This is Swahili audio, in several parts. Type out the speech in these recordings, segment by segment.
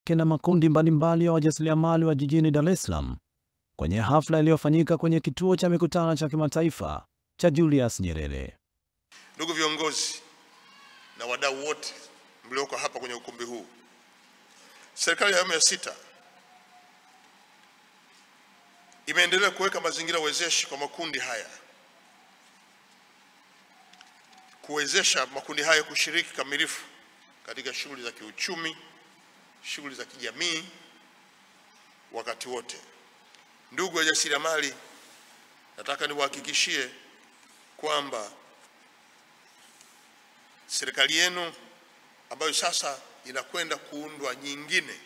wanawake na makundi mbalimbali ya wajasiriamali wa jijini Dar es Salaam kwenye hafla iliyofanyika kwenye kituo cha mikutano cha kimataifa cha Julius Nyerere. Ndugu viongozi na wadau wote mlioko hapa kwenye ukumbi huu, serikali ya awamu ya 6 imeendelea kuweka mazingira wezeshi kwa makundi haya, kuwezesha makundi haya kushiriki kamilifu katika shughuli za kiuchumi, shughuli za kijamii wakati wote. Ndugu wajasiriamali, nataka niwahakikishie kwamba serikali yenu ambayo sasa inakwenda kuundwa nyingine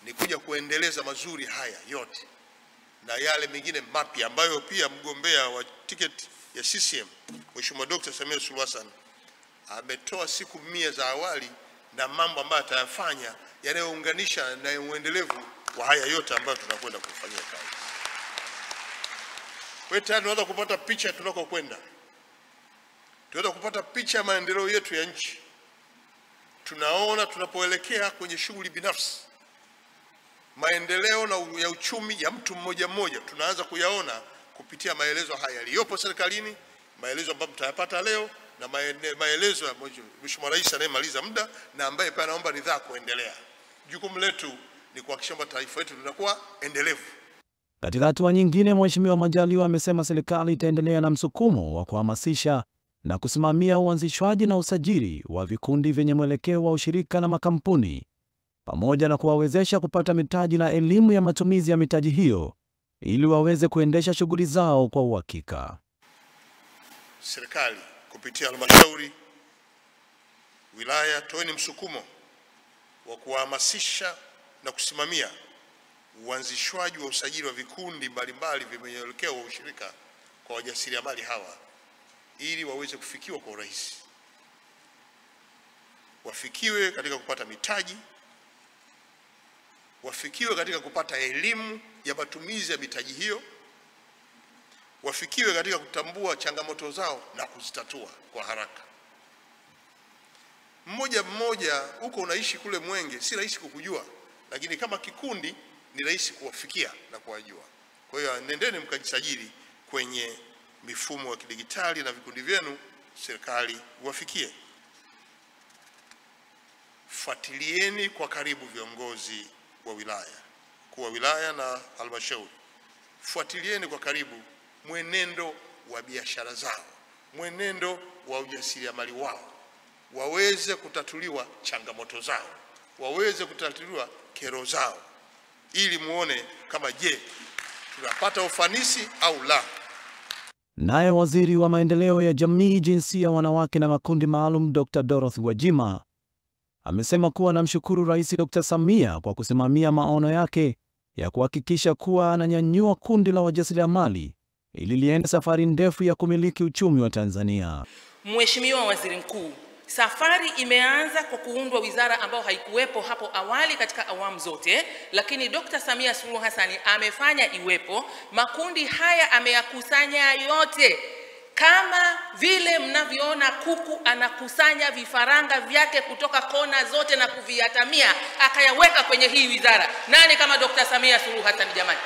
ni kuja kuendeleza mazuri haya yote na yale mengine mapya ambayo pia mgombea wa tiketi ya CCM Mheshimiwa Dr. Samia Suluhu Hassan ametoa siku 100 za awali na mambo ambayo atayafanya yanayounganisha na uendelevu wa haya yote ambayo tunakwenda kufanyia kazi. Wewe tayari tunaweza kupata picha tunakokwenda. Tunaweza kupata picha ya maendeleo yetu ya nchi. Tunaona tunapoelekea kwenye shughuli binafsi, maendeleo na ya uchumi ya mtu mmoja mmoja tunaanza kuyaona kupitia maelezo haya yaliyopo serikalini, maelezo ambayo mtayapata leo na maelezo ya Mheshimiwa Rais anayemaliza muda na ambaye pia anaomba ridhaa kuendelea. Jukumu letu ni kuhakikisha kwamba taifa letu linakuwa endelevu. Katika hatua nyingine, Mheshimiwa Majaliwa amesema serikali itaendelea na msukumo wa kuhamasisha na kusimamia uanzishwaji na usajili wa vikundi vyenye mwelekeo wa ushirika na makampuni, pamoja na kuwawezesha kupata mitaji na elimu ya matumizi ya mitaji hiyo ili waweze kuendesha shughuli zao kwa uhakika. Serikali kupitia halmashauri, wilaya, toeni msukumo wa kuhamasisha na kusimamia uanzishwaji wa usajili wa vikundi mbalimbali vyenye mwelekeo wa ushirika kwa wajasiriamali hawa ili waweze kufikiwa kwa urahisi. Wafikiwe katika kupata mitaji, wafikiwe katika kupata elimu ya matumizi ya mitaji hiyo, wafikiwe katika kutambua changamoto zao na kuzitatua kwa haraka. Mmoja mmoja huko unaishi kule Mwenge, si rahisi kukujua, lakini kama kikundi ni rahisi kuwafikia na kuwajua. Kwa hiyo nendeni mkajisajili kwenye mifumo ya kidigitali na vikundi vyenu, serikali wafikie. Fuatilieni kwa karibu viongozi wa wilaya, kwa wilaya na halmashauri. Fuatilieni kwa karibu mwenendo wa biashara zao, mwenendo wa ujasiriamali wao, waweze kutatuliwa changamoto zao, waweze kutatuliwa kero zao, ili muone kama je, tunapata ufanisi au la. Naye Waziri wa Maendeleo ya Jamii, Jinsia, Wanawake na Makundi Maalum Dr. Dorothy Gwajima amesema kuwa anamshukuru Rais Dr. Samia kwa kusimamia maono yake ya kuhakikisha kuwa ananyanyua kundi la wajasiriamali ili liende safari ndefu ya kumiliki uchumi wa Tanzania. Mheshimiwa Waziri Mkuu, safari imeanza kwa kuundwa wizara ambayo haikuwepo hapo awali katika awamu zote, lakini Dr. Samia Suluhu Hassan amefanya iwepo. Makundi haya ameyakusanya yote, kama vile mnavyoona kuku anakusanya vifaranga vyake kutoka kona zote na kuviatamia akayaweka kwenye hii wizara. Nani kama Dr. Samia Suluhu Hassan jamani?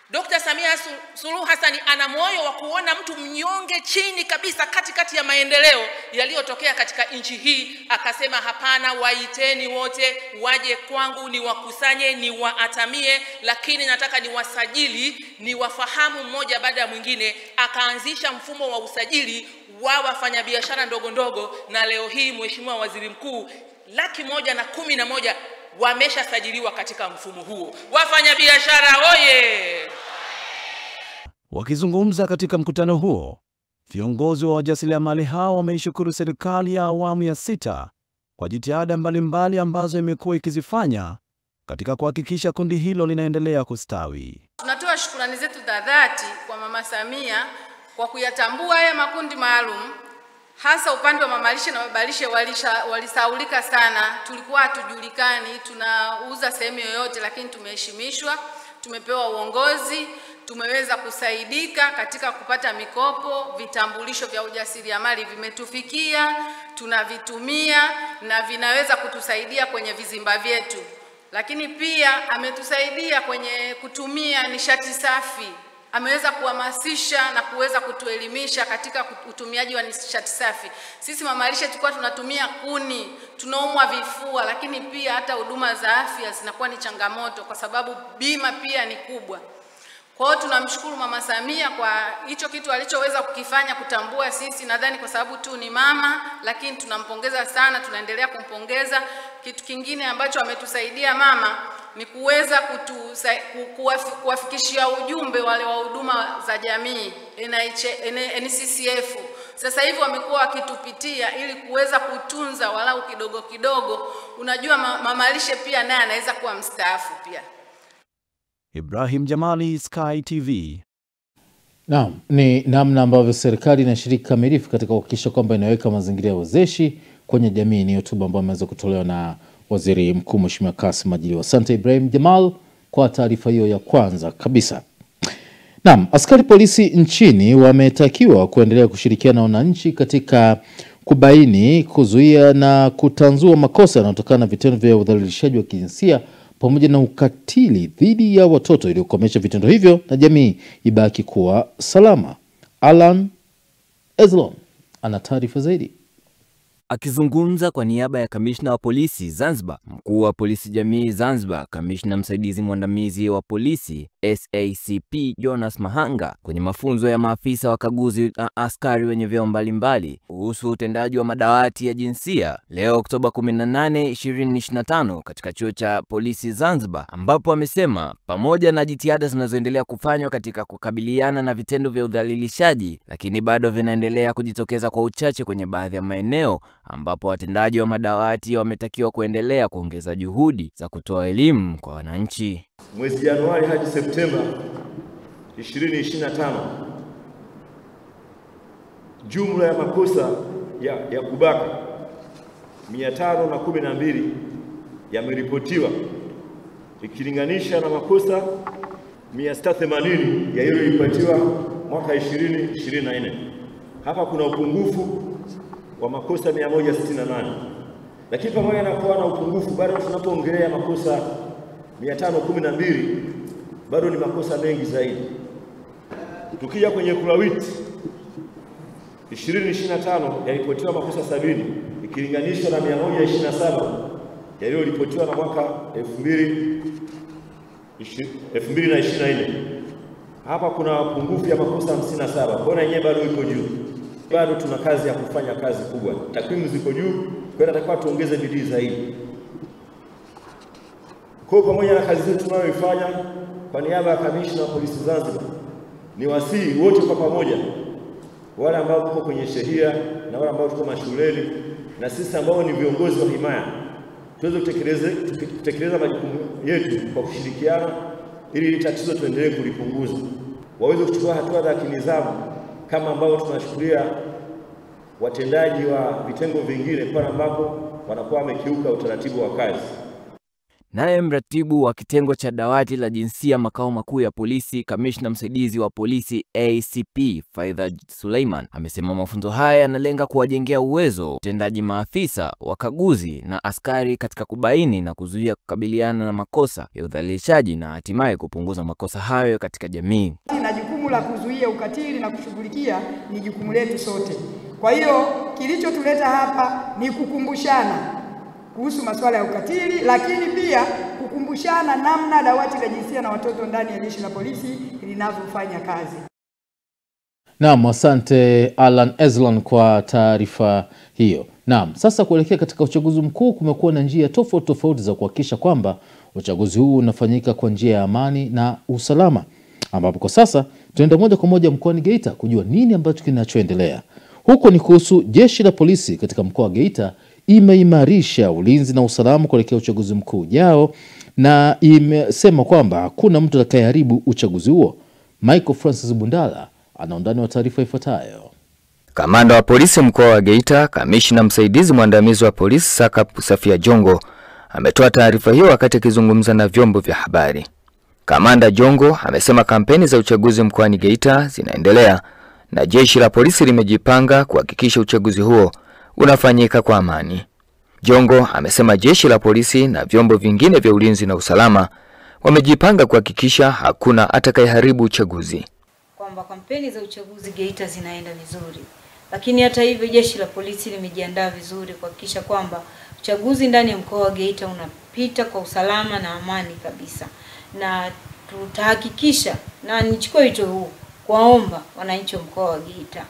Dr. Samia Suluhu Hassan ana moyo wa kuona mtu mnyonge chini kabisa katikati ya maendeleo yaliyotokea katika nchi hii. Akasema hapana, waiteni wote waje kwangu ni wakusanye, ni waatamie, lakini nataka ni wasajili, ni wafahamu mmoja baada ya mwingine. Akaanzisha mfumo wa usajili wa wafanyabiashara ndogo ndogo, na leo hii Mheshimiwa Waziri Mkuu, 111,000 wameshasajiliwa katika mfumo huo. Wafanyabiashara oye! Wakizungumza katika mkutano huo, viongozi wa wajasiriamali hao wameishukuru serikali ya awamu ya 6 kwa jitihada mbalimbali ambazo imekuwa ikizifanya katika kuhakikisha kundi hilo linaendelea kustawi. Tunatoa shukrani zetu za dhati kwa Mama Samia kwa kuyatambua haya makundi maalum, hasa upande wa mamalishe na babalishe walisaulika sana. Tulikuwa hatujulikani, tunauza sehemu yoyote, lakini tumeheshimishwa, tumepewa uongozi, tumeweza kusaidika katika kupata mikopo, vitambulisho vya ujasiriamali vimetufikia, tunavitumia na vinaweza kutusaidia kwenye vizimba vyetu. Lakini pia ametusaidia kwenye kutumia nishati safi. Ameweza kuhamasisha na kuweza kutuelimisha katika utumiaji wa nishati safi. Sisi mamalishe tulikuwa tunatumia kuni, tunaumwa vifua, lakini pia hata huduma za afya zinakuwa ni changamoto kwa sababu bima pia ni kubwa. Kwa hiyo tunamshukuru Mama Samia kwa hicho kitu alichoweza kukifanya kutambua sisi, nadhani kwa sababu tu ni mama, lakini tunampongeza sana, tunaendelea kumpongeza. Kitu kingine ambacho ametusaidia mama ni kuweza kuwafikishia ujumbe wale wa huduma za jamii NCCF. Sasa hivi wamekuwa wakitupitia ili kuweza kutunza walau kidogo kidogo. Unajua mamalishe pia naye anaweza kuwa mstaafu pia. Ibrahim Jamali, Sky TV. Naam, ni namna ambavyo serikali inashiriki kamilifu katika kuhakikisha kwamba inaweka mazingira ya wezeshi kwenye jamii. Ni hotuba ambayo imeweza kutolewa na Waziri Mkuu Mheshimiwa Kassim Majaliwa. Asante Ibrahim Jamal kwa taarifa hiyo ya kwanza kabisa. Naam, askari polisi nchini wametakiwa kuendelea kushirikiana na wananchi katika kubaini, kuzuia na kutanzua makosa yanayotokana na vitendo vya udhalilishaji wa kijinsia pamoja na ukatili dhidi ya watoto ili kukomesha vitendo hivyo na jamii ibaki kuwa salama. Alan Eslon ana taarifa zaidi. Akizungumza kwa niaba ya kamishna wa polisi Zanzibar, mkuu wa polisi jamii Zanzibar, kamishna msaidizi mwandamizi wa polisi SACP Jonas Mahanga kwenye mafunzo ya maafisa wakaguzi na askari wenye vyeo mbalimbali kuhusu utendaji wa madawati ya jinsia leo Oktoba 18, 2025 katika chuo cha polisi Zanzibar, ambapo amesema pamoja na jitihada zinazoendelea kufanywa katika kukabiliana na vitendo vya udhalilishaji, lakini bado vinaendelea kujitokeza kwa uchache kwenye baadhi ya maeneo, ambapo watendaji wa madawati wametakiwa kuendelea kuongeza juhudi za kutoa elimu kwa wananchi. Mwezi Januari hadi Septemba 2025 jumla ya makosa ya kubaka 512 yameripotiwa ikilinganisha na makosa 680 yaliyoripotiwa mwaka 2024. Hapa kuna upungufu wa makosa 168. Lakini pamoja na kuwa na upungufu, bado tunapoongelea makosa 512 bado ni makosa mengi zaidi. Tukija kwenye kulawiti 2025 yalipotiwa makosa 70 ikilinganishwa na 127 yaliyoripotiwa na mwaka 2024. Hapa kuna upungufu ya makosa 57. Mbona yenyewe bado iko juu? Bado tuna kazi ya kufanya, kazi kubwa. Takwimu ziko juu, kwa hiyo nataka tuongeze bidii zaidi. Kwa pamoja na kazi zetu tunayoifanya, kwa niaba ya kamishna wa polisi Zanzibar, ni wasii wote kwa pamoja, wale ambao tuko kwenye shehia na wale ambao tuko mashuleni na sisi ambao ni viongozi wa himaya, tuweze kutekeleza majukumu yetu kwa kushirikiana ili tatizo tuendelee kulipunguza. Waweze kuchukua hatua za kinidhamu kama ambao tunashuhudia watendaji wa vitengo vingine pale ambapo wanakuwa wamekiuka utaratibu wa kazi. Naye mratibu wa kitengo cha dawati la jinsia makao makuu ya polisi, kamishna msaidizi wa polisi ACP Faidha Suleiman, amesema mafunzo haya yanalenga kuwajengea uwezo utendaji maafisa, wakaguzi na askari katika kubaini na kuzuia kukabiliana na makosa ya udhalilishaji na hatimaye kupunguza makosa hayo katika jamii. Na jukumu la kuzuia ukatili na kushughulikia ni jukumu letu sote. Kwa hiyo kilichotuleta hapa ni kukumbushana kuhusu masuala ya ukatili, lakini pia kukumbushana namna dawati la jinsia na watoto ndani ya jeshi la polisi linavyofanya kazi. Naam, asante Alan Eslon kwa taarifa hiyo. Naam, sasa kuelekea katika uchaguzi mkuu, kumekuwa na njia tofauti za kuhakikisha kwamba uchaguzi huu unafanyika kwa njia ya amani na usalama, ambapo kwa sasa tunaenda moja kwa moja mkoani Geita kujua nini ambacho kinachoendelea. Huko ni kuhusu jeshi la polisi katika mkoa wa Geita imeimarisha ulinzi na usalama kuelekea uchaguzi mkuu ujao na imesema kwamba hakuna mtu atakayeharibu uchaguzi huo. Michael Francis Bundala ana undani wa taarifa ifuatayo. Kamanda wa polisi mkoa wa Geita, kamishna msaidizi mwandamizi wa polisi Sakap Safia Jongo, ametoa taarifa hiyo wakati akizungumza na vyombo vya habari. Kamanda Jongo amesema kampeni za uchaguzi mkoani Geita zinaendelea na jeshi la polisi limejipanga kuhakikisha uchaguzi huo unafanyika kwa amani. Jongo amesema jeshi la polisi na vyombo vingine vya ulinzi na usalama wamejipanga kuhakikisha hakuna atakayeharibu uchaguzi. Kwamba kampeni za uchaguzi Geita zinaenda vizuri. Lakini hata hivyo jeshi la polisi limejiandaa vizuri kuhakikisha kwamba uchaguzi ndani ya mkoa wa Geita unapita kwa usalama na amani kabisa. Na tutahakikisha, na nichukue wito huu kuwaomba wananchi wa mkoa wa Geita,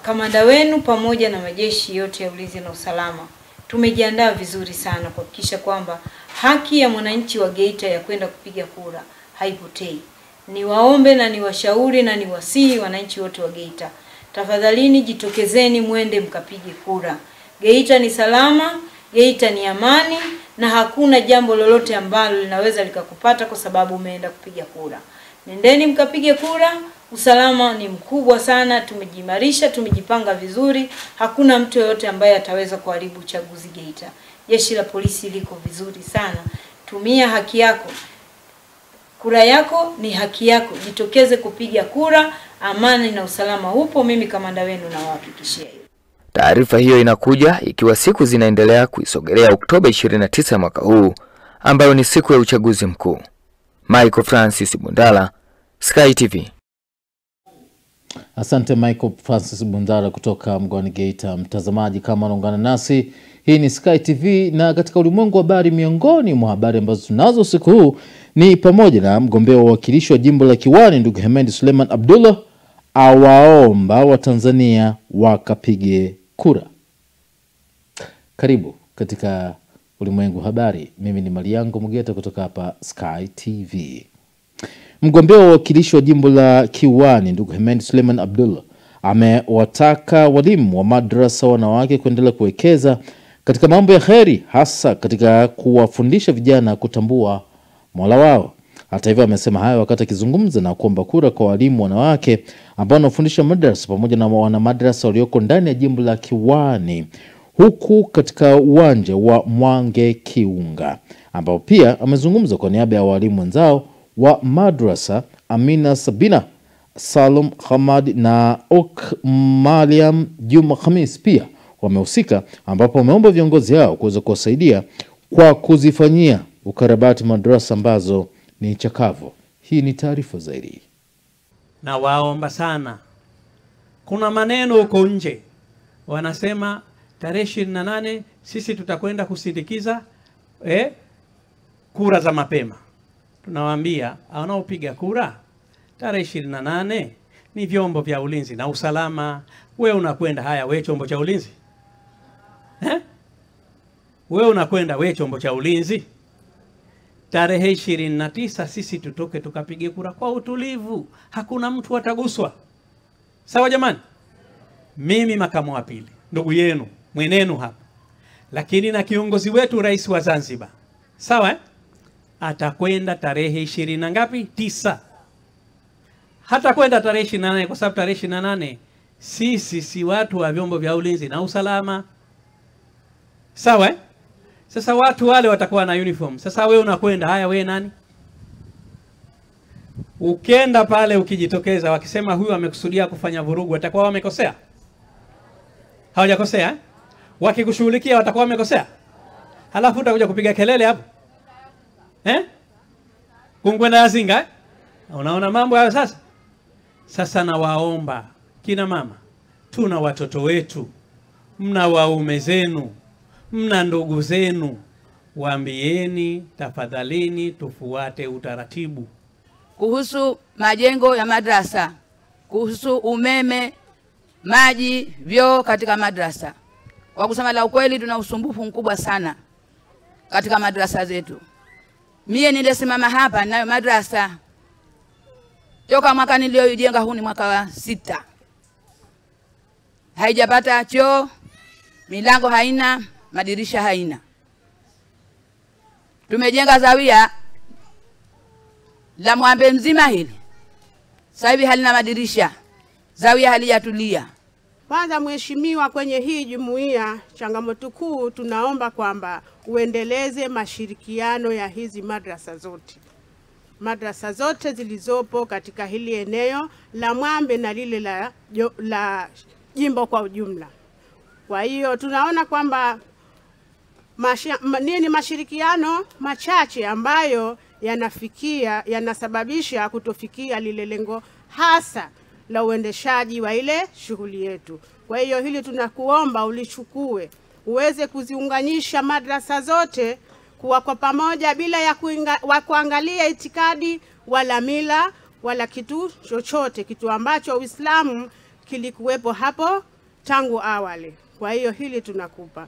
kamanda wenu pamoja na majeshi yote ya ulinzi na usalama tumejiandaa vizuri sana kuhakikisha kwamba haki ya mwananchi wa Geita ya kwenda kupiga kura haipotei. Niwaombe na niwashauri na niwasihi wananchi wote wa Geita, tafadhalini jitokezeni mwende mkapige kura. Geita ni salama, Geita ni amani, na hakuna jambo lolote ambalo linaweza likakupata kwa sababu umeenda kupiga kura. Nendeni mkapige kura, usalama ni mkubwa sana, tumejimarisha, tumejipanga vizuri, hakuna mtu yoyote ambaye ataweza kuharibu uchaguzi Geita. Jeshi la polisi liko vizuri sana, tumia haki yako. Kura yako ni haki yako, jitokeze kupiga kura, amani na usalama upo, mimi kamanda wenu nawahakikishia hiyo. Taarifa hiyo inakuja ikiwa siku zinaendelea kuisogelea Oktoba 29 mwaka huu, ambayo ni siku ya uchaguzi mkuu. Michael Francis Bundala, Sky TV. Asante Michael Francis Bundala kutoka mkoani Geita. Mtazamaji, kama unaungana nasi, hii ni Sky TV, na katika ulimwengu wa habari, miongoni mwa habari ambazo tunazo siku huu ni pamoja na mgombea wa uwakilishi wa jimbo la Kiwani ndugu Hemed Suleiman Abdullah awaomba wa Tanzania wakapige kura. Karibu katika ulimwengu habari. Mimi ni Mariango Mugeta kutoka hapa Sky TV. Mgombea wa uwakilishi wa jimbo la Kiwani ndugu Hemed Suleiman Abdullah amewataka walimu wa madrasa wanawake kuendelea kuwekeza katika mambo ya kheri, hasa katika kuwafundisha vijana kutambua Mola wao. Hata hivyo amesema hayo wakati akizungumza na kuomba kura kwa walimu wanawake ambao wanafundisha madrasa pamoja na wana madrasa walioko ndani ya jimbo la Kiwani, huku katika uwanja wa Mwange Kiunga, ambao pia amezungumza kwa niaba ya walimu wenzao wa madrasa Amina Sabina, Salum Hamad na Ok Mariam Juma Khamis pia wamehusika, ambapo wameomba viongozi hao kuweza kuwasaidia kwa kuzifanyia ukarabati madrasa ambazo ni chakavu. Hii ni taarifa zaidi. Na waomba sana, kuna maneno huko nje wanasema tarehe 28 sisi tutakwenda kusindikiza kura za mapema. Tunawaambia wanaopiga kura tarehe 28 ni vyombo vya ulinzi na usalama. Wewe unakwenda, haya wewe chombo cha ulinzi? Wewe unakwenda wewe chombo cha ulinzi? Tarehe 29 sisi tutoke tukapige kura kwa utulivu, hakuna mtu ataguswa. Sawa jamani? Mimi makamu wa pili, ndugu yenu, mwenenu hapa, lakini na kiongozi wetu rais wa Zanzibar, sawa atakwenda tarehe 20 na ngapi? 9. Hata kwenda tarehe 28 kwa sababu tarehe 28 sisi si watu wa vyombo vya ulinzi na usalama. Sawa Sasa watu wale watakuwa na uniform. Sasa wewe unakwenda, haya wewe nani? Ukenda pale ukijitokeza wakisema huyu amekusudia kufanya vurugu, watakuwa wamekosea? Hawajakosea? Wakikushughulikia watakuwa wamekosea? Halafu utakuja kupiga kelele hapo? Kungwenda yazinga? Unaona mambo hayo sasa? Sasa nawaomba kina mama, tuna watoto wetu, mna waume zenu, mna ndugu zenu, waambieni tafadhalini tufuate utaratibu. Kuhusu majengo ya madrasa, kuhusu umeme, maji, vyoo katika madrasa. Kwa kusema la ukweli, tuna usumbufu mkubwa sana katika madrasa zetu. Mie nilisimama hapa nayo madrasa toka mwaka niliojenga, huu ni mwaka wa 6. Haijapata choo, milango haina, madirisha haina. Tumejenga zawia la Mwambe mzima hili, sasa hivi halina madirisha, zawia halijatulia. Kwanza mheshimiwa, kwenye hii jumuiya changamoto kuu tunaomba kwamba uendeleze mashirikiano ya hizi madrasa zote zilizopo katika hili eneo la Mwambe na lile la jimbo kwa ujumla. Kwa hiyo tunaona kwamba mashirikiano machache ambayo yanasababisha kutofikia lile lengo hasa la uendeshaji wa ile shughuli yetu. Kwa hiyo hili tunakuomba ulichukue, uweze kuziunganisha madrasa zote kuwa kwa pamoja bila ya kuangalia itikadi wala mila wala kitu chochote, kitu ambacho Uislamu kilikuwepo hapo tangu awali. Kwa hiyo hili tunakupa.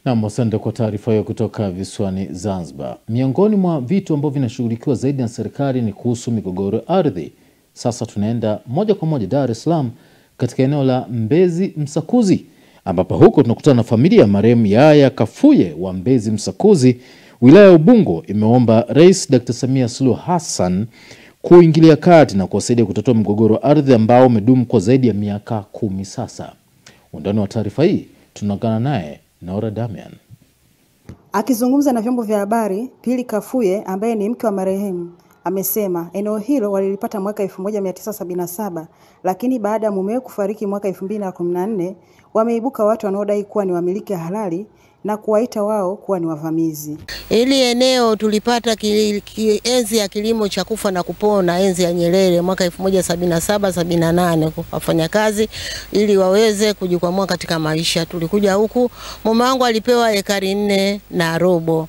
Na asante kwa taarifa hiyo kutoka visiwani Zanzibar. Miongoni mwa vitu ambavyo vinashughulikiwa zaidi na serikali ni kuhusu migogoro ya ardhi. Sasa tunaenda moja kwa moja Dar es Salaam katika eneo la Mbezi Msakuzi, ambapo huko tunakutana na familia ya marehemu Yahya Kafuye wa Mbezi Msakuzi. Wilaya ya Ubungo imeomba Rais Dr. Samia Suluhu Hassan kuingilia kati na kuwasaidia kutatua mgogoro wa ardhi ambao umedumu kwa zaidi ya miaka 10 sasa. Undani wa taarifa hii tunaungana naye Nora Damian. Akizungumza na vyombo vya habari, Pili Kafuye ambaye ni mke wa marehemu amesema eneo hilo walilipata mwaka 1977, lakini baada ya mumewe kufariki mwaka 2014 wameibuka watu wanaodai kuwa ni wamiliki halali na kuwaita wao kuwa ni wavamizi. Ili eneo tulipata enzi ya kilimo cha kufa na kupona, enzi ya Nyerere mwaka 1977-78 wafanya kazi ili waweze kujikwamua katika maisha. Tulikuja huku, mume wangu alipewa ekari 4 na robo.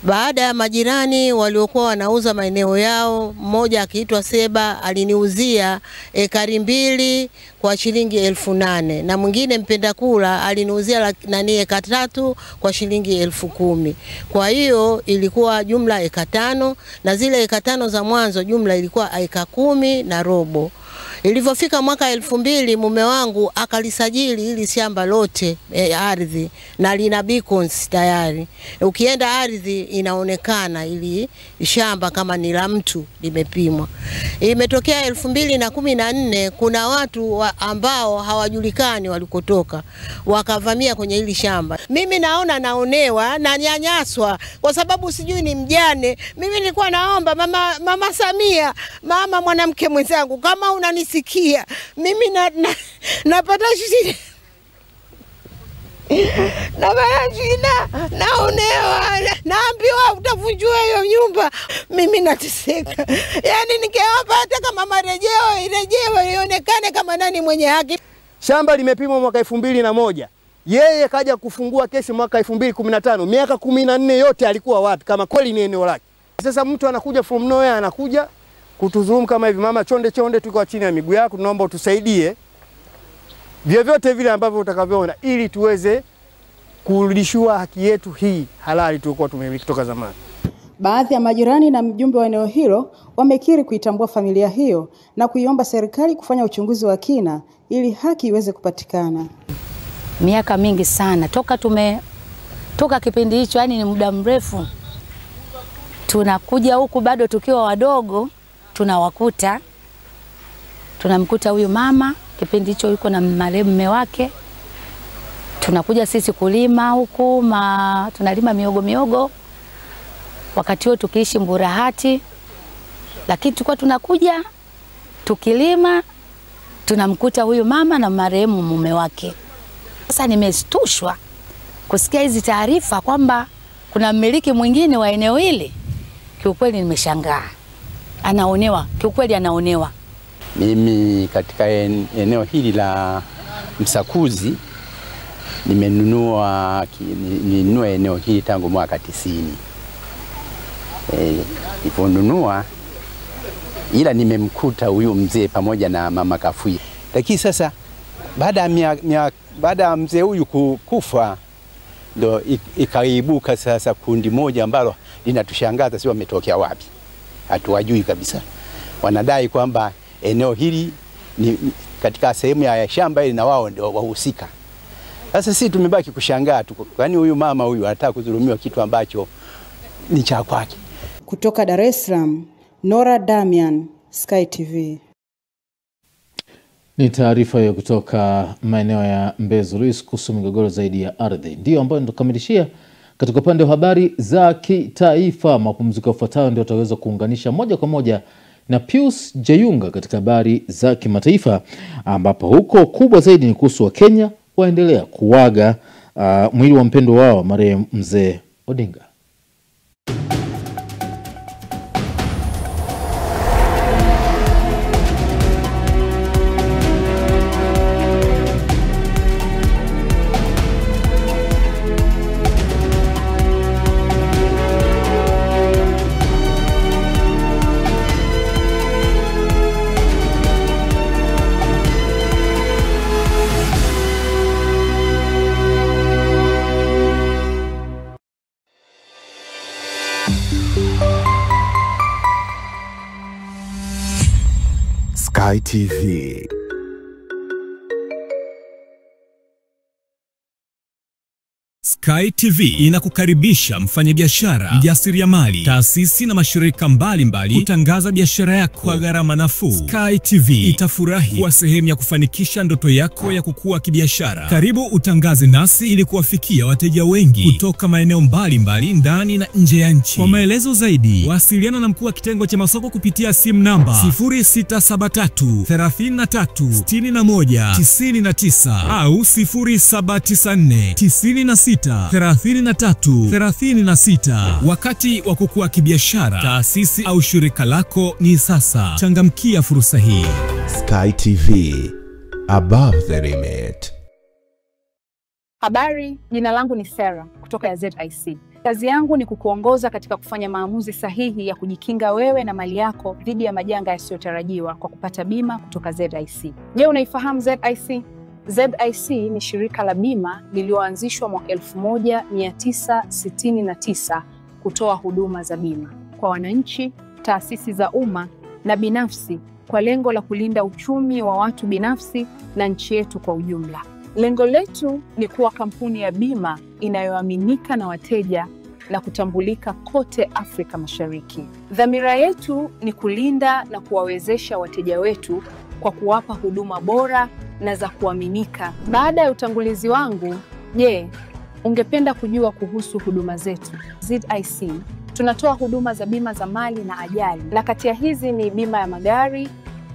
Baada ya majirani waliokuwa wanauza maeneo yao, mmoja akiitwa Seba aliniuzia ekari 2 kwa shilingi 8,000 na mwingine mpenda kula aliniuzia eka 3 kwa shilingi 10,000. Kwa hiyo ilikuwa jumla eka 5, na zile eka 5 za mwanzo jumla ilikuwa eka 10 na robo. Ilivyofika mwaka 2000 mume wangu akalisajili ili shamba lote ardhi na lina beacons tayari. Ukienda ardhi inaonekana ili shamba kama ni la mtu limepimwa. Imetokea 2014 kuna watu ambao hawajulikani walikotoka wakavamia kwenye hili shamba. Mimi naona naonewa na nyanyaswa kwa sababu sijui ni mjane. Mimi nilikuwa naomba mama Samia, mama mwanamke mwenzangu, kama unanisikia, mimi napata shida. Naonewa, naambiwa utavunjua hiyo nyumba. Mimi nateseka. Yaani ningeomba hata kama marejeo irejewe ionekane kama nani mwenye haki. Shamba limepimwa mwaka 2001. Yeye kaja kufungua kesi mwaka 2015. Miaka 14 yote alikuwa wapi kama kweli ni eneo lake? Sasa mtu anakuja from nowhere, anakuja kutudhulumu kama hivi. Mama, chonde tuko chini ya miguu yako, tunaomba utusaidie vyovyote vile ambavyo utakavyoona ili tuweze kurudishiwa haki yetu hii halali tulikuwa tumemiliki toka zamani. Baadhi ya majirani na mjumbe wa eneo hilo wamekiri kuitambua familia hiyo na kuiomba serikali kufanya uchunguzi wa kina ili haki iweze kupatikana. Miaka mingi sana toka kipindi hicho, yani ni muda mrefu. Tunakuja huku bado tukiwa wadogo, tunamkuta huyu mama kipindi hicho yuko na marehemu mume wake. Tunakuja sisi kulima huku, tunalima miogo. Wakati huo tukiishi Mburahati, lakini tulikuwa tunakuja tukilima tunamkuta huyu mama na marehemu mume wake. Sasa nimeshtushwa kusikia hizi taarifa kwamba kuna mmiliki mwingine wa eneo hili. Kiukweli nimeshangaa. Anaonewa, kiukweli anaonewa. Mimi katika eneo hili la Msakuzi nimenunua eneo hili tangu mwaka 90. Niliponunua ila nimemkuta huyu mzee pamoja na mama Kafuye. Lakini sasa baada ya mzee huyu kufa ndo ikaibuka sasa kundi moja ambalo linatushangaza, si wametokea wapi. Hatuwajui kabisa. Wanadai kwamba eneo hili ni katika sehemu ya shamba hili na wao ndio wahusika. Sasa sisi tumebaki kushangaa tu. Kwani huyu mama huyu anataka kudhulumiwa kitu ambacho ni cha kwake. Kutoka Dar es Salaam, Nora Damian, Sky TV. Ni taarifa hiyo kutoka maeneo ya Mbezi Luis kuhusu migogoro zaidi ya ardhi. Ndio ambayo nitakamilishia katika upande wa habari za kitaifa. Mapumziko yafuatayo ndio tutaweza kuunganisha moja kwa moja na Pius Jayunga katika habari za kimataifa, ambapo huko kubwa zaidi ni kuhusu wa Kenya waendelea kuaga mwili wa mpendo wao marehemu Mzee Odinga. Sky TV. Sky TV inakukaribisha mfanyabiashara, mjasiriamali, taasisi na mashirika mbalimbali kutangaza biashara yako kwa gharama nafuu. Sky TV itafurahi kuwa sehemu ya kufanikisha ndoto yako ya kukua kibiashara. Karibu utangaze nasi ili kuwafikia wateja wengi kutoka maeneo mbalimbali ndani na nje ya nchi. Kwa maelezo zaidi, wasiliana na mkuu wa kitengo cha masoko kupitia simu namba 0673 33 61 99 au 0794 96 3336. Wakati wa kukua kibiashara, taasisi au shirika lako ni sasa. Changamkia fursa hii. Sky TV, above the limit. Habari, jina langu ni Sarah kutoka ya ZIC. Kazi yangu ni kukuongoza katika kufanya maamuzi sahihi ya kujikinga wewe na mali yako dhidi ya majanga yasiyotarajiwa kwa kupata bima kutoka ZIC. Je, unaifahamu ZIC? ZIC ni shirika la bima lililoanzishwa mwaka 1969 kutoa huduma za bima kwa wananchi, taasisi za umma na binafsi kwa lengo la kulinda uchumi wa watu binafsi na nchi yetu kwa ujumla. Lengo letu ni kuwa kampuni ya bima inayoaminika na wateja na kutambulika kote Afrika Mashariki. Dhamira yetu ni kulinda na kuwawezesha wateja wetu kwa kuwapa huduma bora na za kuaminika. Baada ya utangulizi wangu, je, ungependa kujua kuhusu huduma zetu? ZIC tunatoa huduma za bima za mali na ajali, na kati ya hizi ni bima ya magari,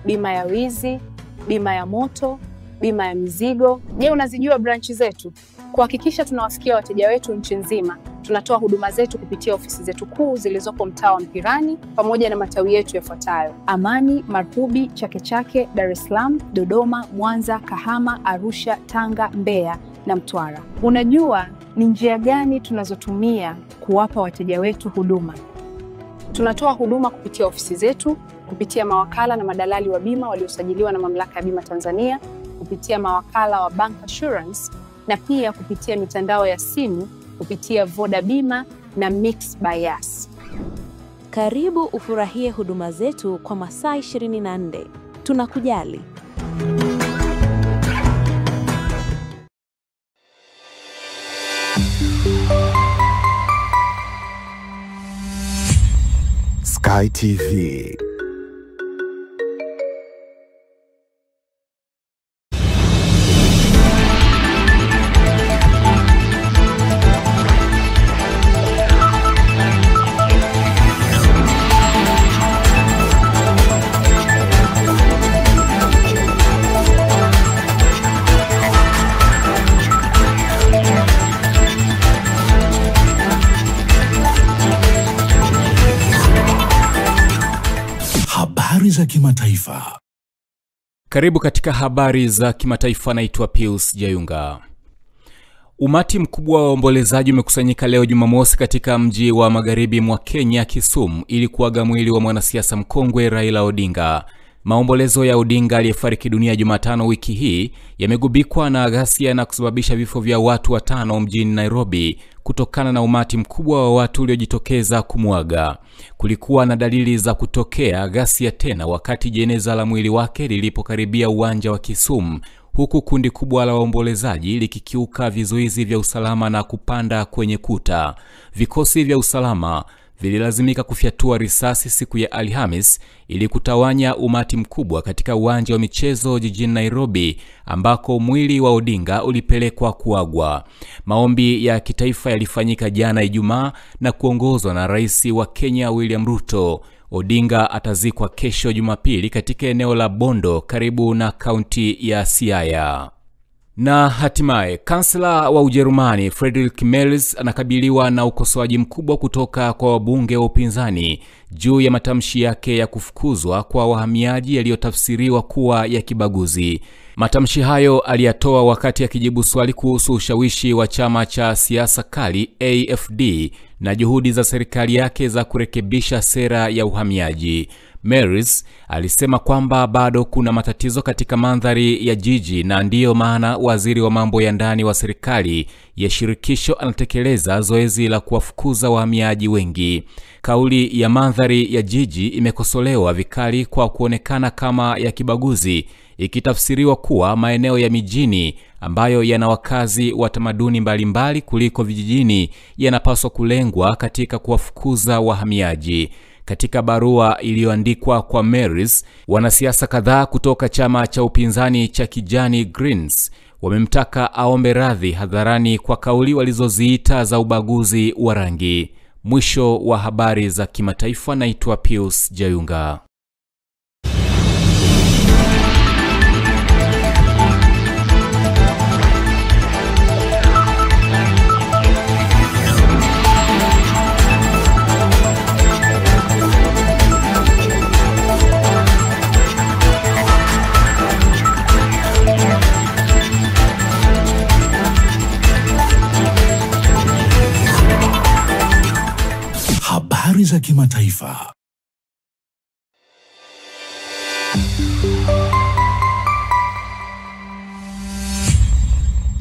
bima ya wizi, bima ya moto, bima ya mizigo. Je, unazijua branchi zetu? Kuhakikisha tunawafikia wateja wetu nchi nzima, tunatoa huduma zetu kupitia ofisi zetu kuu zilizopo mtaa wa Mpirani pamoja na matawi yetu yafuatayo: Amani, Marhubi, Chake Chake, Dar es Salaam, Dodoma, Mwanza, Kahama, Arusha, Tanga, Mbeya na Mtwara. Unajua ni njia gani tunazotumia kuwapa wateja wetu huduma? Tunatoa huduma kupitia ofisi zetu, kupitia mawakala na madalali wa bima waliosajiliwa na Mamlaka ya Bima Tanzania, kupitia mawakala wa Bank Assurance na pia kupitia mitandao ya simu kupitia Voda Bima na Mix by Yas. Karibu ufurahie huduma zetu kwa masaa 24. Tunakujali. Sky TV. Habari za kimataifa. Karibu katika habari za kimataifa. Naitwa Pius Jayunga. Umati mkubwa wa waombolezaji umekusanyika leo Jumamosi katika mji wa magharibi mwa Kenya, Kisumu, ili kuaga mwili wa mwanasiasa mkongwe Raila Odinga. Maombolezo ya Odinga aliyefariki dunia Jumatano wiki hii yamegubikwa na ghasia na kusababisha vifo vya watu 5 mjini Nairobi kutokana na umati mkubwa wa watu uliojitokeza kumuaga. Kulikuwa na dalili za kutokea ghasia tena wakati jeneza la mwili wake lilipokaribia uwanja wa Kisumu, huku kundi kubwa la waombolezaji likikiuka vizuizi vya usalama na kupanda kwenye kuta. Vikosi vya usalama vililazimika kufyatua risasi siku ya Alhamis ili kutawanya umati mkubwa katika uwanja wa michezo jijini Nairobi ambako mwili wa Odinga ulipelekwa kuagwa. Maombi ya kitaifa yalifanyika jana Ijumaa na kuongozwa na Rais wa Kenya William Ruto. Odinga atazikwa kesho Jumapili katika eneo la Bondo karibu na kaunti ya Siaya. Na hatimaye kansela wa Ujerumani Friedrich Merz anakabiliwa na ukosoaji mkubwa kutoka kwa wabunge wa upinzani juu ya matamshi yake ya kufukuzwa kwa wahamiaji yaliyotafsiriwa kuwa ya kibaguzi. Matamshi hayo aliyatoa wakati akijibu swali kuhusu ushawishi wa chama cha siasa kali AfD na juhudi za serikali yake za kurekebisha sera ya uhamiaji. Merz alisema kwamba bado kuna matatizo katika mandhari ya jiji na ndiyo maana waziri wa mambo ya ndani wa serikali ya shirikisho anatekeleza zoezi la kuwafukuza wahamiaji wengi. Kauli ya mandhari ya jiji imekosolewa vikali kwa kuonekana kama ya kibaguzi, ikitafsiriwa kuwa maeneo ya mijini ambayo yana wakazi wa tamaduni mbalimbali kuliko vijijini yanapaswa kulengwa katika kuwafukuza wahamiaji. Katika barua iliyoandikwa kwa Merz, wanasiasa kadhaa kutoka chama cha upinzani cha kijani Greens wamemtaka aombe radhi hadharani kwa kauli walizoziita za ubaguzi wa rangi. Mwisho wa habari za kimataifa. Naitwa Pius Jayunga. Habari za kimataifa.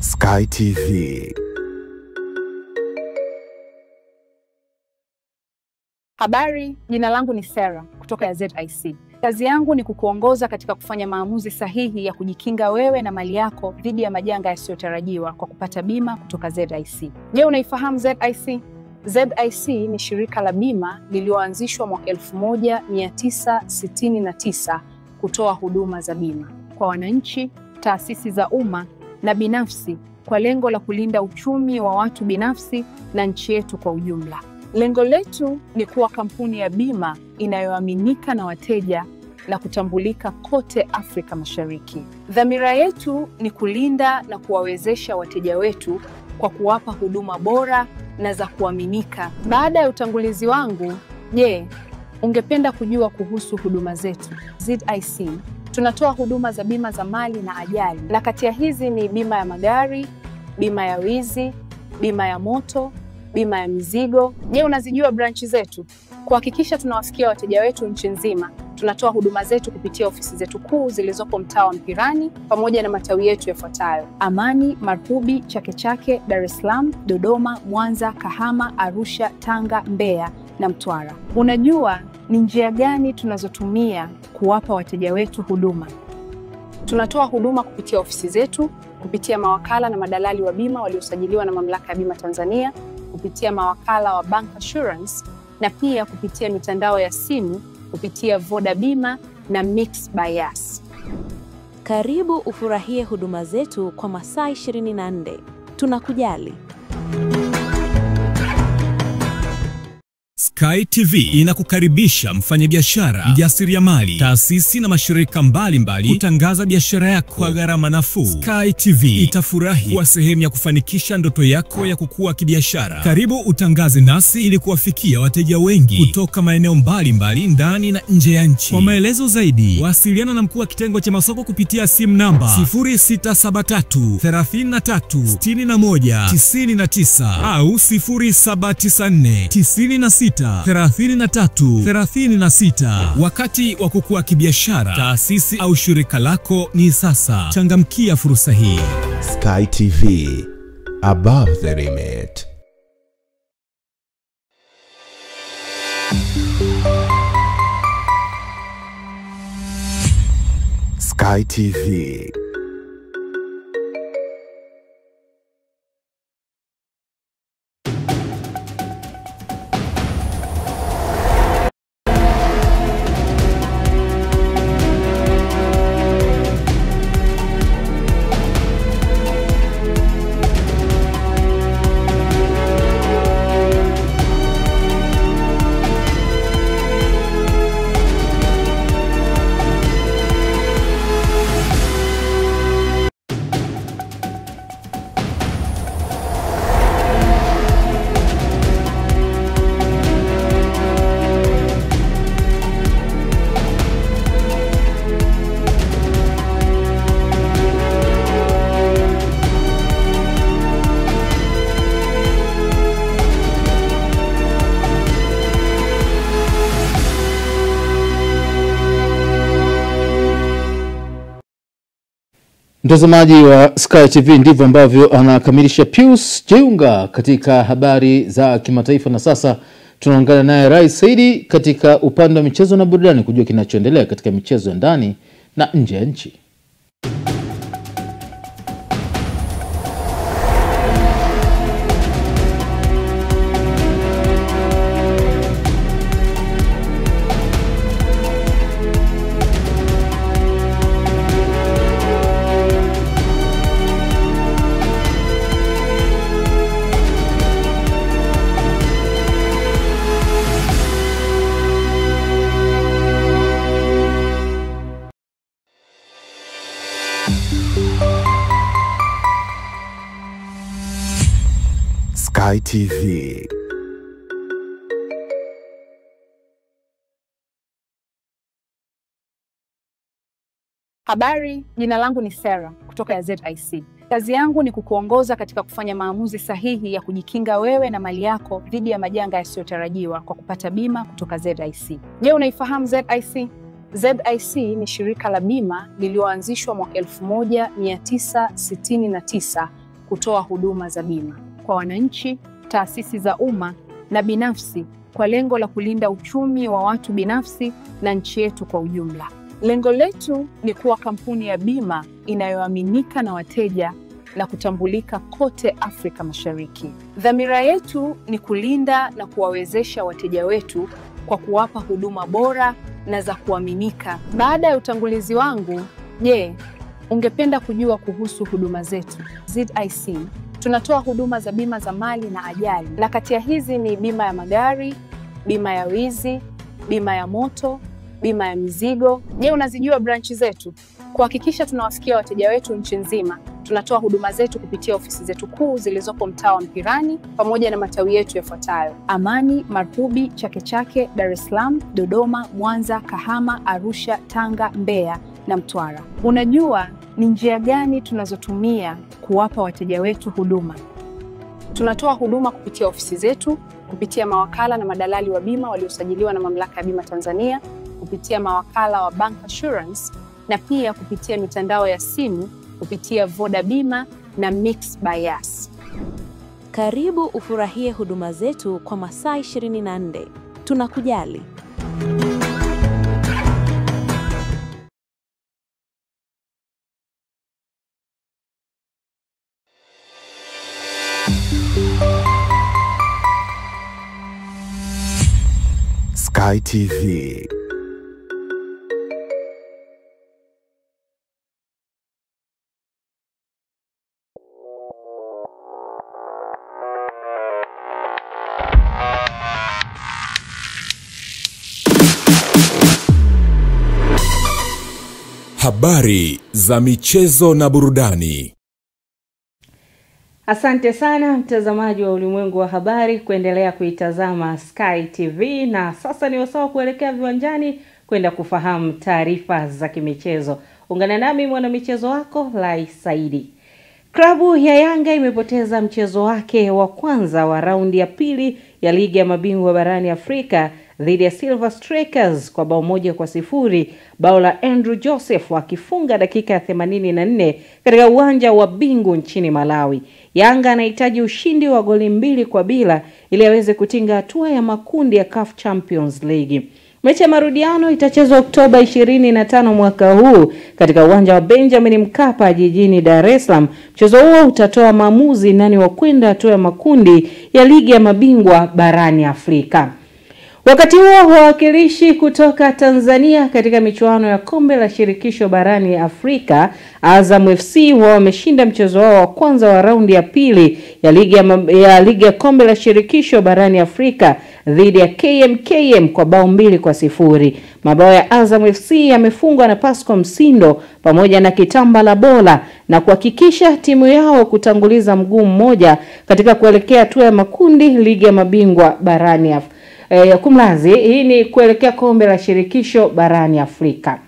Sky TV. Habari, jina langu ni Sarah kutoka ya ZIC. Kazi yangu ni kukuongoza katika kufanya maamuzi sahihi ya kujikinga wewe na mali yako dhidi ya majanga yasiyotarajiwa kwa kupata bima kutoka ZIC. Je, unaifahamu ZIC? ZIC ni shirika la bima lililoanzishwa mwaka 1969 kutoa huduma za bima kwa wananchi, taasisi za umma na binafsi kwa lengo la kulinda uchumi wa watu binafsi na nchi yetu kwa ujumla. Lengo letu ni kuwa kampuni ya bima inayoaminika na wateja na kutambulika kote Afrika Mashariki. Dhamira yetu ni kulinda na kuwawezesha wateja wetu kwa kuwapa huduma bora na za kuaminika. Baada ya utangulizi wangu, je, ungependa kujua kuhusu huduma zetu? ZIC tunatoa huduma za bima za mali na ajali, na kati ya hizi ni bima ya magari, bima ya wizi, bima ya moto, bima ya mizigo. Je, unazijua branchi zetu? Kuhakikisha tunawafikia wateja wetu nchi nzima, tunatoa huduma zetu kupitia ofisi zetu kuu zilizopo mtaa wa Mpirani pamoja na matawi yetu yafuatayo: Amani, Marhubi, Chake Chake, Dar es Salaam, Dodoma, Mwanza, Kahama, Arusha, Tanga, Mbeya na Mtwara. Unajua ni njia gani tunazotumia kuwapa wateja wetu huduma? Tunatoa huduma kupitia ofisi zetu, kupitia mawakala na madalali wa bima waliosajiliwa na Mamlaka ya Bima Tanzania, kupitia mawakala wa Bank Assurance na pia kupitia mitandao ya simu kupitia Voda Bima na Mix by Yas. Karibu ufurahie huduma zetu kwa masaa 24. Tunakujali. Sky TV inakukaribisha mfanyabiashara, mjasiriamali, taasisi na mashirika mbalimbali kutangaza biashara yako kwa gharama nafuu. Sky TV itafurahi kuwa sehemu ya kufanikisha ndoto yako ya kukua kibiashara. Karibu utangaze nasi ili kuwafikia wateja wengi kutoka maeneo mbalimbali ndani na nje ya nchi. Kwa maelezo zaidi, wasiliana na mkuu wa kitengo cha masoko kupitia simu namba 0673 33 61 99 au 0794 96 3336. Wakati wa kukua kibiashara, taasisi au shirika lako ni sasa. Changamkia fursa hii. Sky TV, above the limit. Sky TV. Mtazamaji wa Sky TV, ndivyo ambavyo anakamilisha Pius Jayunga katika habari za kimataifa, na sasa tunaungana naye Rais Saidi katika upande wa michezo na burudani kujua kinachoendelea katika michezo ndani na nje ya nchi. Sky TV. Habari, jina langu ni Sarah kutoka ya ZIC. Kazi yangu ni kukuongoza katika kufanya maamuzi sahihi ya kujikinga wewe na mali yako dhidi ya majanga yasiyotarajiwa kwa kupata bima kutoka ZIC. Je, unaifahamu ZIC? ZIC ni shirika la bima lililoanzishwa mwaka 1969 kutoa huduma za bima kwa wananchi, taasisi za umma na binafsi kwa lengo la kulinda uchumi wa watu binafsi na nchi yetu kwa ujumla. Lengo letu ni kuwa kampuni ya bima inayoaminika na wateja na kutambulika kote Afrika Mashariki. Dhamira yetu ni kulinda na kuwawezesha wateja wetu kwa kuwapa huduma bora na za kuaminika. Baada ya utangulizi wangu, je, ungependa kujua kuhusu huduma zetu? ZIC tunatoa huduma za bima za mali na ajali, na kati ya hizi ni bima ya magari, bima ya wizi, bima ya moto, bima ya mizigo. Je, unazijua branchi zetu? Kuhakikisha tunawafikia wateja wetu nchi nzima, tunatoa huduma zetu kupitia ofisi zetu kuu zilizopo mtaa wa Mpirani pamoja na matawi yetu yafuatayo: Amani, Marhubi, Chake Chake, Dar es Salaam, Dodoma, Mwanza, Kahama, Arusha, Tanga, Mbeya na Mtwara. Unajua ni njia gani tunazotumia kuwapa wateja wetu huduma? Tunatoa huduma kupitia ofisi zetu, kupitia mawakala na madalali wa bima waliosajiliwa na Mamlaka ya Bima Tanzania, kupitia mawakala wa Bank Assurance na pia kupitia mitandao ya simu kupitia Voda Bima na Mix by Yas. Karibu ufurahie huduma zetu kwa masaa 24. Tunakujali. Sky TV. Habari za michezo na burudani. Asante sana mtazamaji wa Ulimwengu wa Habari kuendelea kuitazama Sky TV, na sasa ni wasaa kuelekea viwanjani kwenda kufahamu taarifa za kimichezo. Ungana nami mwanamichezo wako Lai Saidi. Klabu ya Yanga imepoteza mchezo wake wa kwanza wa raundi ya pili ya ligi ya mabingwa barani Afrika dhidi ya Silver Strikers kwa bao 1-0, bao la Andrew Joseph akifunga dakika ya 84 katika uwanja wa Bingu nchini Malawi. Yanga anahitaji ushindi wa goli 2-0 ili aweze kutinga hatua ya makundi ya CAF Champions League. Mechi ya marudiano itachezwa Oktoba 25 mwaka huu katika uwanja wa Benjamin Mkapa jijini Dar es Salaam. Mchezo huo utatoa maamuzi nani wa kwenda hatua ya makundi ya ligi ya mabingwa barani Afrika. Wakati huo wawakilishi kutoka Tanzania katika michuano ya kombe la shirikisho barani Afrika, Azam FC wameshinda mchezo wao wa kwanza wa raundi ya pili ya ligi ya kombe la shirikisho barani Afrika dhidi ya KMKM kwa bao 2-0. Mabao ya Azam FC yamefungwa na Pasco Msindo pamoja na Kitambala Bola na kuhakikisha timu yao kutanguliza mguu mmoja katika kuelekea hatua ya makundi ligi ya mabingwa barani Afrika. Kumlazi, hii ni kuelekea kombe la shirikisho barani Afrika.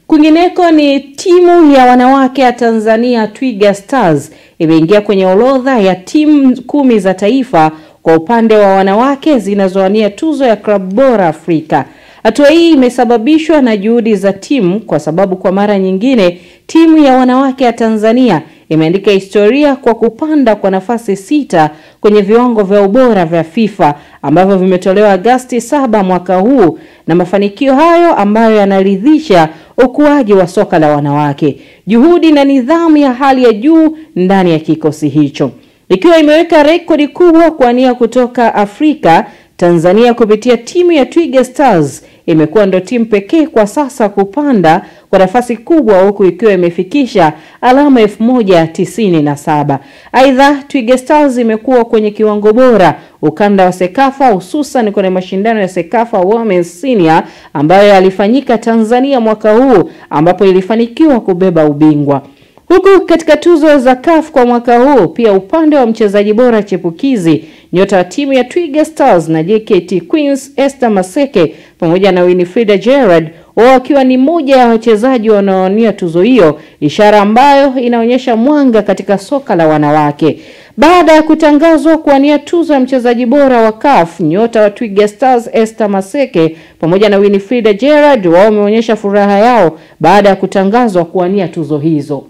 Kwingineko ni timu ya wanawake ya Tanzania Twiga Stars imeingia kwenye orodha ya timu 10 za taifa kwa upande wa wanawake zinazowania tuzo ya klabu bora Afrika. Hatua hii imesababishwa na juhudi za timu, kwa sababu kwa mara nyingine timu ya wanawake ya Tanzania imeandika historia kwa kupanda kwa nafasi 6 kwenye viwango vya ubora vya FIFA ambavyo vimetolewa Agosti 7 mwaka huu, na mafanikio hayo ambayo yanaridhisha ukuaji wa soka la wanawake, juhudi na nidhamu ya hali ya juu ndani ya kikosi hicho. Ikiwa imeweka rekodi kubwa kwa nia kutoka Afrika, Tanzania kupitia timu ya Twiga Stars imekuwa ndo timu pekee kwa sasa kupanda kwa nafasi kubwa, huku ikiwa imefikisha alama 1097. Aidha, Twiga Stars imekuwa kwenye kiwango bora ukanda wa Sekafa, hususan kwenye mashindano ya Sekafa Women's Senior ambayo yalifanyika Tanzania mwaka huu, ambapo ilifanikiwa kubeba ubingwa. Huku katika tuzo za CAF kwa mwaka huu, pia upande wa mchezaji bora chepukizi, nyota wa timu ya Twiga Stars na JKT Queens Esther Maseke pamoja na Winifrida Gerard wakiwa ni moja ya wachezaji wanaowania tuzo hiyo, ishara ambayo inaonyesha mwanga katika soka la wanawake. Baada ya kutangazwa kuwania tuzo ya mchezaji bora wa CAF, nyota wa Twiga Stars Esther Maseke pamoja na Winifrida Gerard wao wameonyesha furaha yao baada ya kutangazwa kuwania tuzo hizo.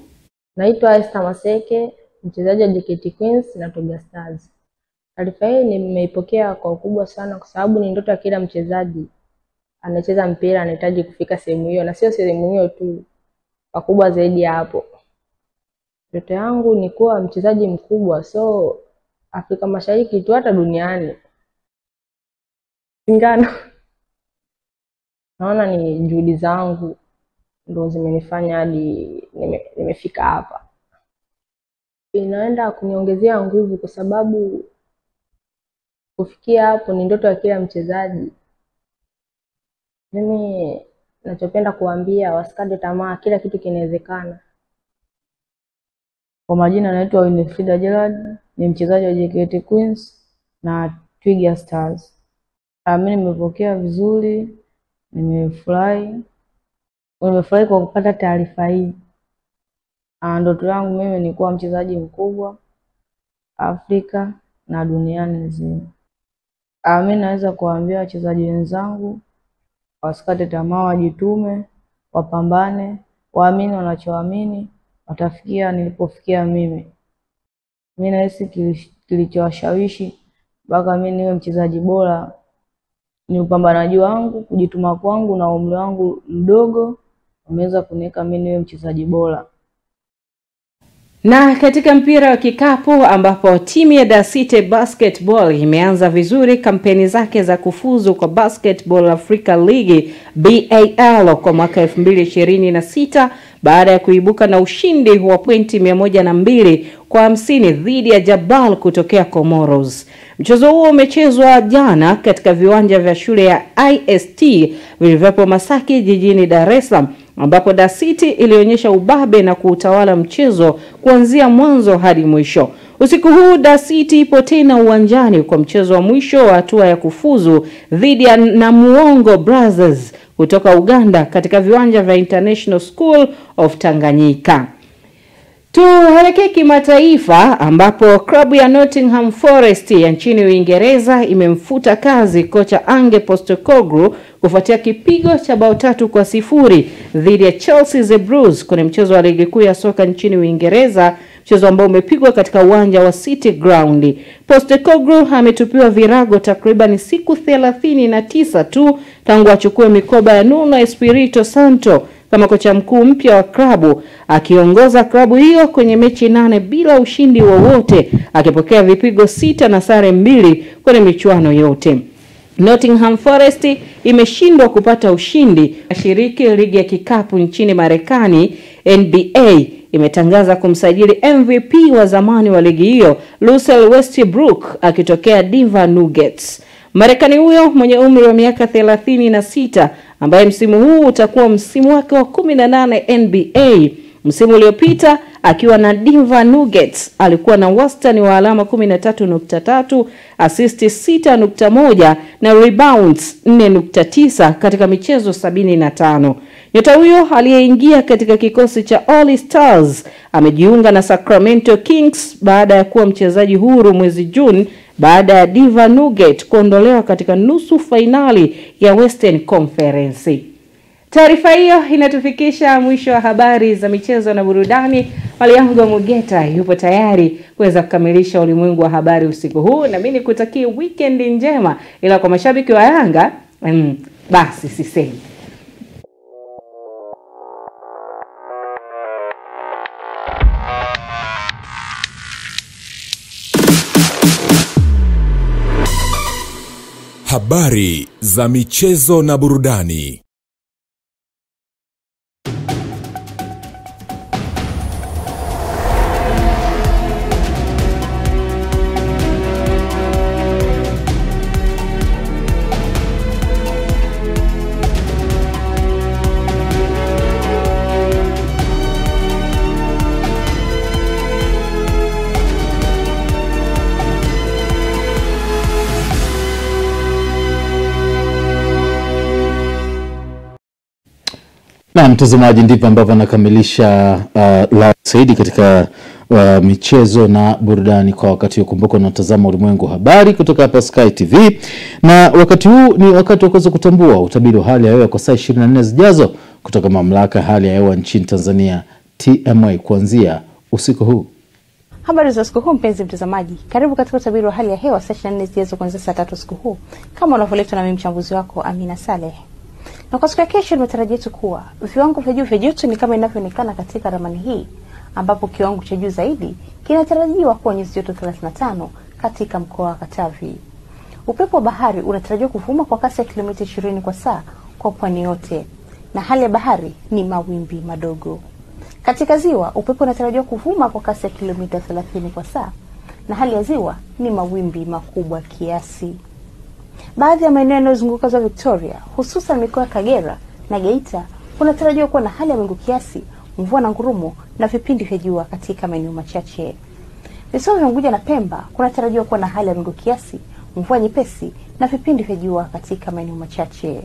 Naitwa Esther Maseke, mchezaji wa JKT Queens na Twiga Stars. Taarifa hii nimeipokea kwa ukubwa sana, kwa sababu ni ndoto ya kila mchezaji anacheza mpira, anahitaji kufika sehemu hiyo, na sio sehemu hiyo tu, pakubwa zaidi ya hapo. Ndoto yangu ni kuwa mchezaji mkubwa, so Afrika Mashariki tu, hata duniani. Ingano naona ni juhudi zangu ndio zimenifanya hadi nimefika hapa. Inaenda kuniongezea nguvu, kwa sababu kufikia hapo ni ndoto ya kila mchezaji. Mimi nachopenda kuambia wasikate tamaa, kila kitu kinawezekana. Kwa majina naitwa Winifrida Gerard, ni mchezaji wa JKT Queens na Twiga Stars. Mimi nimepokea vizuri, nimefurahi kwa kupata taarifa hii. Ndoto yangu mimi ni kuwa mchezaji mkubwa Afrika na duniani nzima. Mimi naweza kuambia wachezaji wenzangu wasikate tamaa, wajitume, wapambane, waamini wanachoamini, watafikia nilipofikia mimi. Mimi nahisi kilichowashawishi mpaka mimi niwe mchezaji bora ni upambanaji wangu, kujituma kwangu, na umri wangu mdogo umeweza kuniweka mimi niwe mchezaji bora. Na katika mpira wa kikapu, ambapo timu ya Dar City Basketball imeanza vizuri kampeni zake za kufuzu kwa Basketball Africa League BAL kwa mwaka 2026 baada ya kuibuka na ushindi wa pointi 102 kwa 50 dhidi ya Jabal kutokea Comoros. Mchezo huo umechezwa jana katika viwanja vya shule ya IST vilivyopo Masaki jijini Dar es Salaam, ambapo Dar City ilionyesha ubabe na kuutawala mchezo kuanzia mwanzo hadi mwisho. Usiku huu Dar City ipo tena uwanjani kwa mchezo wa mwisho wa hatua ya kufuzu dhidi ya Namuongo Brothers kutoka Uganda katika viwanja vya International School of Tanganyika. Tuelekee kimataifa, ambapo klabu ya Nottingham Forest ya nchini Uingereza imemfuta kazi kocha Ange Postecoglou kufuatia kipigo cha bao 3-0 dhidi ya Chelsea The Blues kwenye mchezo wa ligi kuu ya soka nchini Uingereza, mchezo ambao umepigwa katika uwanja wa City Ground. Postecoglou ametupiwa virago takriban siku 39 tu tangu achukue mikoba ya Nuno Espirito Santo kama kocha mkuu mpya wa klabu, akiongoza klabu hiyo kwenye mechi 8 bila ushindi wowote, akipokea vipigo 6 na sare 2 kwenye michuano yote. Nottingham Forest imeshindwa kupata ushindi. Shiriki ligi ya kikapu nchini Marekani NBA imetangaza kumsajili MVP wa zamani wa ligi hiyo Russell Westbrook akitokea Denver Nuggets. Marekani huyo mwenye umri wa miaka 36 ambaye msimu huu utakuwa msimu wake wa 18 NBA. Msimu uliopita akiwa na Denver Nuggets alikuwa na wastani wa alama 13.3, assist 6.1 na rebounds 4.9 katika michezo 75. Nyota huyo aliyeingia katika kikosi cha All Stars amejiunga na Sacramento Kings baada ya kuwa mchezaji huru mwezi Juni baada ya Diva Nugget kuondolewa katika nusu fainali ya Western Conference. Taarifa hiyo inatufikisha mwisho wa habari za michezo na burudani. Maliango Mugeta yupo tayari kuweza kukamilisha ulimwengu wa habari usiku huu, na mimi nikutakie weekend njema, ila kwa mashabiki wa Yanga basi sisemi. Habari za michezo na burudani. Na mtazamaji, ndivyo ambavyo nakamilisha la zaidi katika michezo na burudani kwa wakati huu. Kumbuka unatazama Ulimwengu Habari kutoka hapa Sky TV, na wakati huu ni wakati wa kuweza kutambua utabiri wa hali ya hewa kwa saa 24 zijazo kutoka mamlaka ya hali ya hewa nchini Tanzania TMA kuanzia usiku huu. Habari za usiku huu mpenzi mtazamaji. Karibu katika utabiri wa hali ya hewa saa 24 zijazo kuanzia saa 3 usiku huu. Kama unavyoletwa na mimi mchambuzi wako Amina Saleh. Na kwa siku ya kesho tunatarajia kuwa viwango vya juu vya joto ni kama inavyoonekana katika ramani hii, ambapo kiwango cha juu zaidi kinatarajiwa kuwa nyuzi joto 35 katika mkoa wa Katavi. Upepo wa bahari unatarajiwa kuvuma kwa kasi ya kilomita 20 kwa saa kwa pwani yote, na hali ya bahari ni mawimbi madogo. Katika ziwa upepo unatarajiwa kuvuma kwa kasi ya kilomita 30 kwa saa, na hali ya ziwa ni mawimbi makubwa kiasi. Baadhi ya maeneo yanayozunguka ziwa Victoria, hususan mikoa ya Kagera na Geita, kunatarajiwa kuwa na hali ya mawingu kiasi, mvua na ngurumo na vipindi vya jua katika maeneo machache. Visiwa vya Unguja na Pemba kunatarajiwa kuwa na hali ya mawingu kiasi, mvua nyepesi na vipindi vya jua katika maeneo machache.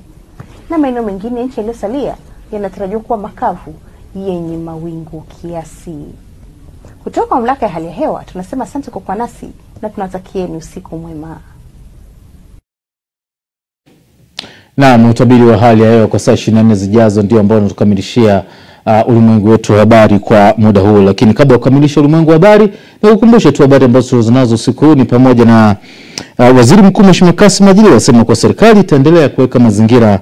Na maeneo mengine nchi yaliyosalia yanatarajiwa kuwa makavu yenye mawingu kiasi. Kutoka mamlaka ya hali ya hewa tunasema asante kwa kuwa nasi na tunatakieni usiku mwema. Na utabiri wa hali ya hewa kwa saa 24 zijazo ndio ambao unatukamilishia ulimwengu wetu wa habari kwa muda huu. Lakini kabla ya kukamilisha ulimwengu wa habari, na kukumbusha tu habari ambazo tunazo usiku huu ni pamoja na Waziri Mkuu Mheshimiwa Kassim Majaliwa asema kwa serikali itaendelea kuweka mazingira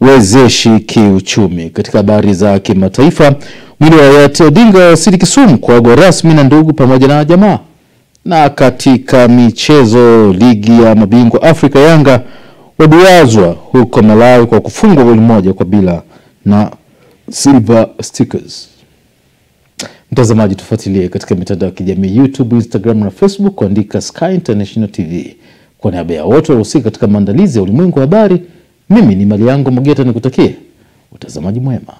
wezeshi kiuchumi. Katika habari za kimataifa, mwili wa hayati Odinga wasili Kisumu kuagwa rasmi na ndugu pamoja na jamaa. Na katika michezo, ligi ya mabingwa Afrika, Yanga waduazwa huko Malawi kwa kufungwa goli moja kwa bila na Silver Stickers. Mtazamaji, tufuatilie katika mitandao ya kijamii YouTube, Instagram na Facebook, kuandika Sky International TV. Kwa niaba ya wote waliohusika katika maandalizi ya ulimwengu wa habari, mimi ni Maliango Mugeta nikutakie utazamaji mwema.